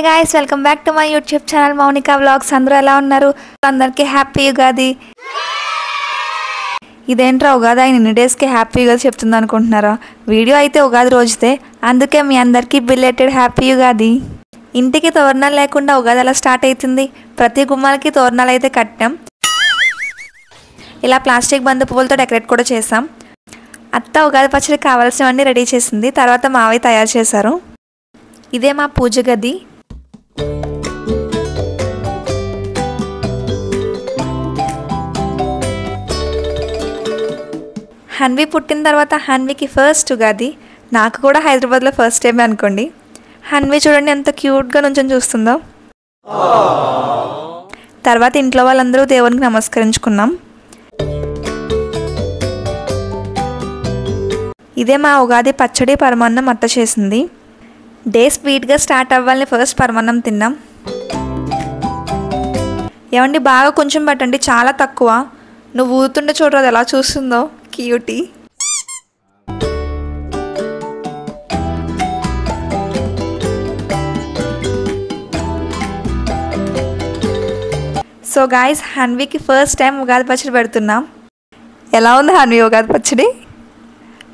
guys, welcome back to my YouTube channel Maunika Vlogs. అందరూ ఎలా ఉన్నారు? అందరికీ హ్యాపీ ఉగాది. ఇదేంట్రా ఉగాది ఇన్ని డేస్ కి హ్యాపీ ఉగాది చెప్తుంది అనుకుంటున్నారా? వీడియో అయితే ఉగాది రోజుదే, అందుకే మీ అందరికీ బిలేటెడ్ హ్యాపీ ఉగాది. ఇంటికి తోరణాలు లేకుండా ఉగాది ఎలా స్టార్ట్ అవుతుంది? ప్రతి గుమ్మాలకి తోరణాలు అయితే కట్టాం. ఇలా ప్లాస్టిక్ బంతి పువ్వులతో డెకరేట్ కూడా చేసాం. అత్త ఉగాది పచ్చడికి కావాల్సినవన్నీ రెడీ చేసింది, తర్వాత మావయ్య తయారు చేశారు. ఇదే మా పూజ గది. హన్వి పుట్టిన తర్వాత హన్వికి ఫస్ట్ ఉగాది, నాకు కూడా హైదరాబాద్లో ఫస్ట్ టైం అనుకోండి. హన్వి చూడండి ఎంత క్యూట్గా నుంచొని చూస్తుందో. తర్వాత ఇంట్లో వాళ్ళందరూ దేవునికి నమస్కరించుకున్నాం. ఇదే మా ఉగాది పచ్చడి పరమాన్నం అత్త చేసింది. డే స్వీట్గా స్టార్ట్ అవ్వాలని ఫస్ట్ పరమాన్నం తిన్నాం. ఏమండి బాగా కొంచెం పట్టండి, చాలా తక్కువ. నువ్వు ఊరుతుండే చూడరాదు ఎలా చూస్తుందో, క్యూటీ. సో గాయస్, హన్వికి ఫస్ట్ టైం ఉగాది పచ్చడి పెడుతున్నాం. ఎలా ఉంది హన్వి ఉగాది పచ్చడి?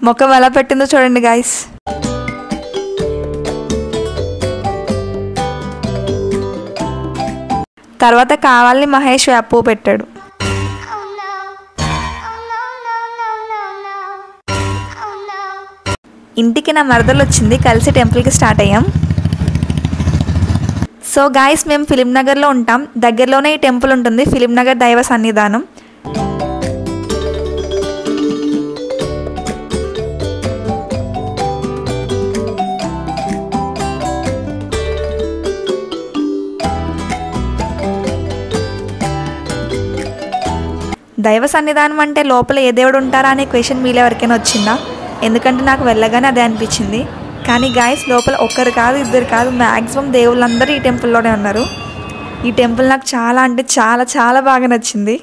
ముఖం ఎలా పెట్టిందో చూడండి గాయస్. తర్వాత కావాలని మహేష్ వేప పెట్టాడు. ఇంటికి నా మరదలు వచ్చింది, కలిసి టెంపుల్కి స్టార్ట్ అయ్యాం. సో గాయస్, మేము ఫిలిం నగర్లో ఉంటాం. దగ్గరలోనే ఈ టెంపుల్ ఉంటుంది, ఫిలిం నగర్ దైవ సన్నిధానం. దైవ సన్నిధానం అంటే లోపల ఏ దేవుడు ఉంటారా అనే క్వశ్చన్ మీలో ఎవరికైనా వచ్చిందా? ఎందుకంటే నాకు వెళ్ళగానే అదే అనిపించింది. కానీ గాయస్, లోపల ఒక్కరు కాదు, ఇద్దరు కాదు, మ్యాక్సిమం దేవుళ్ళందరూ ఈ టెంపుల్లోనే ఉన్నారు. ఈ టెంపుల్ నాకు చాలా అంటే చాలా చాలా బాగా నచ్చింది.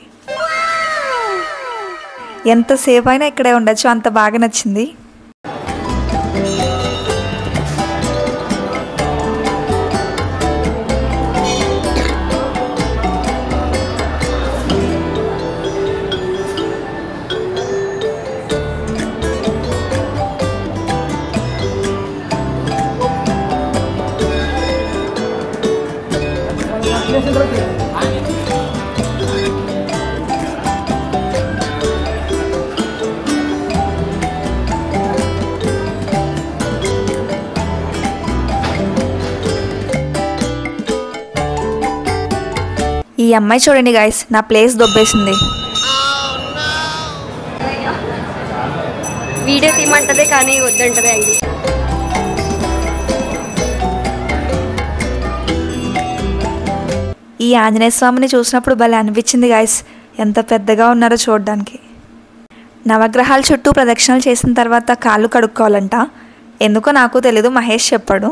ఎంతసేపు అయినా ఇక్కడే ఉండొచ్చు, అంత బాగా నచ్చింది. ఈ అమ్మాయి చూడండి గాయస్, నా ప్లేస్ దొబ్బేసింది. వీడియో తీయమంటదే కానీ వద్దంటదే అండి. ఈ ఆంజనేయ స్వామిని చూసినప్పుడు భలే అనిపించింది గాయస్, ఎంత పెద్దగా ఉన్నారో చూడడానికి. నవగ్రహాల చుట్టూ ప్రదక్షిణలు చేసిన తర్వాత కాళ్ళు కడుక్కోవాలంట. ఎందుకో నాకు తెలీదు, మహేష్ చెప్పాడు.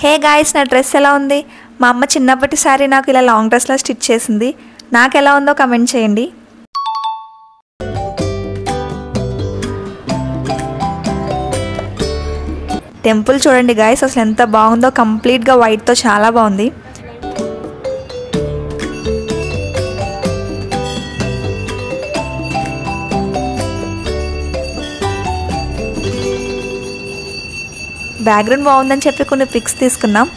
హే గాయస్, నా డ్రెస్ ఎలా ఉంది? మా అమ్మ చిన్నప్పటి సారి నాకు ఇలా లాంగ్ డ్రెస్లా స్టిచ్ చేసింది. నాకు ఎలా ఉందో కమెంట్ చేయండి. టెంపుల్ చూడండి గాయస్, అసలు ఎంత బాగుందో. కంప్లీట్గా వైట్తో చాలా బాగుంది. బ్యాక్గ్రౌండ్ బాగుందని చెప్పి కొన్ని పిక్స్ తీసుకున్నాం.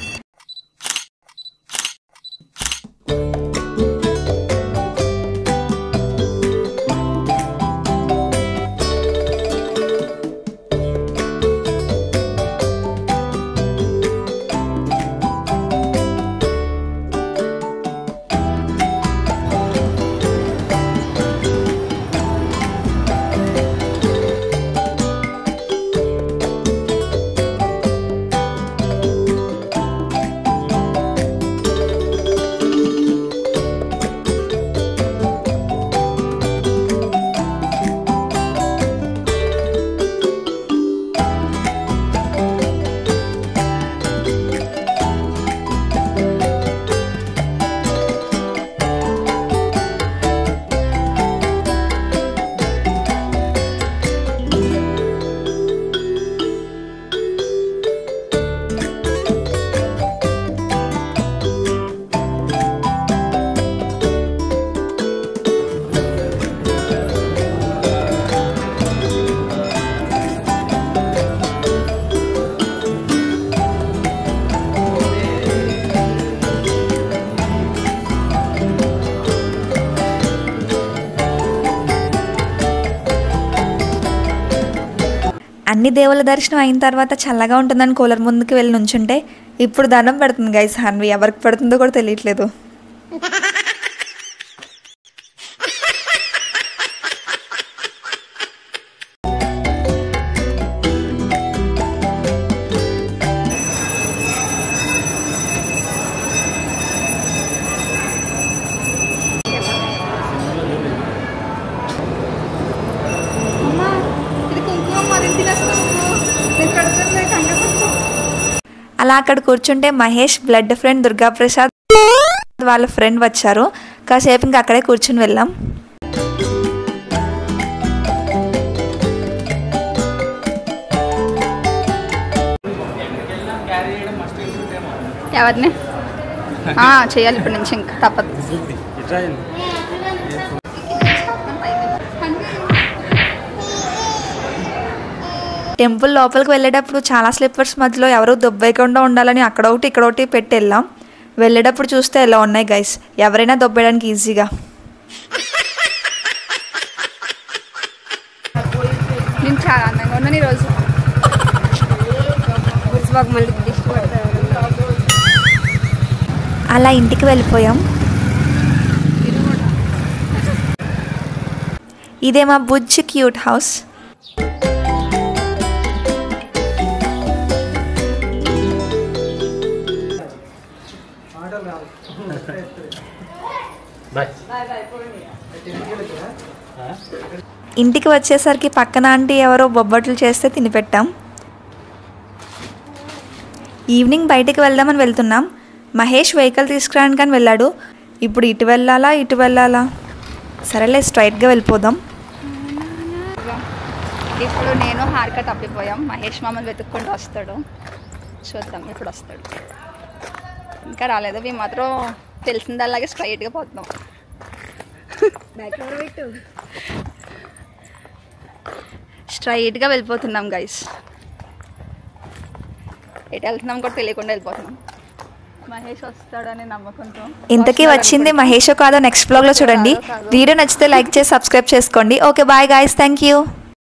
అన్ని దేవుల దర్శనం అయిన తర్వాత చల్లగా ఉంటుందని కూలర్ ముందుకు వెళ్ళి నుంచుంటే ఇప్పుడు దండం పెడుతుంది గైస్ హన్వి. ఎవరికి పెడుతుందో కూడా తెలియట్లేదు. అలా అక్కడ కూర్చుంటే మహేష్ బ్లడ్ ఫ్రెండ్ దుర్గాప్రసాద్ వాళ్ళ ఫ్రెండ్ వచ్చారు. కాసేపు ఇంకా అక్కడే కూర్చుని వెళ్ళాం. ఎవరిని చేయాలి ఇప్పటి నుంచి, ఇంకా తప్పదు. టెంపుల్ లోపలికి వెళ్ళేటప్పుడు చాలా స్లిప్పర్స్ మధ్యలో ఎవరు దొబ్బేయకుండా ఉండాలని అక్కడ ఒకటి ఇక్కడ ఒకటి పెట్టి వెళ్ళాం. వెళ్ళేటప్పుడు చూస్తే ఎలా ఉన్నాయి గైస్, ఎవరైనా దొబ్బేయడానికి ఈజీగా. నేను చాలా అందంగా ఉన్నాను ఈరోజు. అలా ఇంటికి వెళ్ళిపోయాం. ఇదే మా బుజ్జి క్యూట్ హౌస్. ఇంటికి వచ్చేసరికి పక్కన ఆంటీ ఎవరో బొబ్బట్లు చేస్తే తినిపెట్టాం. ఈవినింగ్ బయటికి వెళ్దామని వెళ్తున్నాం. మహేష్ వెహికల్ తీసుకురావడానికి వెళ్ళాడు. ఇప్పుడు ఇటు వెళ్ళాలా సరేలే స్ట్రైట్గా వెళ్ళిపోదాం. ఇప్పుడు నేను హార్క తప్పిపోయాం. మహేష్ మామని వెతుక్కుంటూ వస్తాడు. చూద్దాం ఎప్పుడు వస్తాడు. ఇంకా రాలేదు. మేము మాత్రం తెలిసిందల్లాగే స్ట్రైట్గా పోతున్నాం. స్ట్రైట్గా వెళ్ళిపోతున్నాం గైస్. ఎటు వెళ్తున్నాం కూడా తెలియకుండా వెళ్ళిపోతున్నాం. మహేష్ వస్తాడని నమ్మకంతో. ఇంతకీ వచ్చింది మహేష్ కాదో నెక్స్ట్ బ్లాగ్లో చూడండి. వీడియో నచ్చితే లైక్ చేసి సబ్స్క్రైబ్ చేసుకోండి. Okay bye guys, thank you.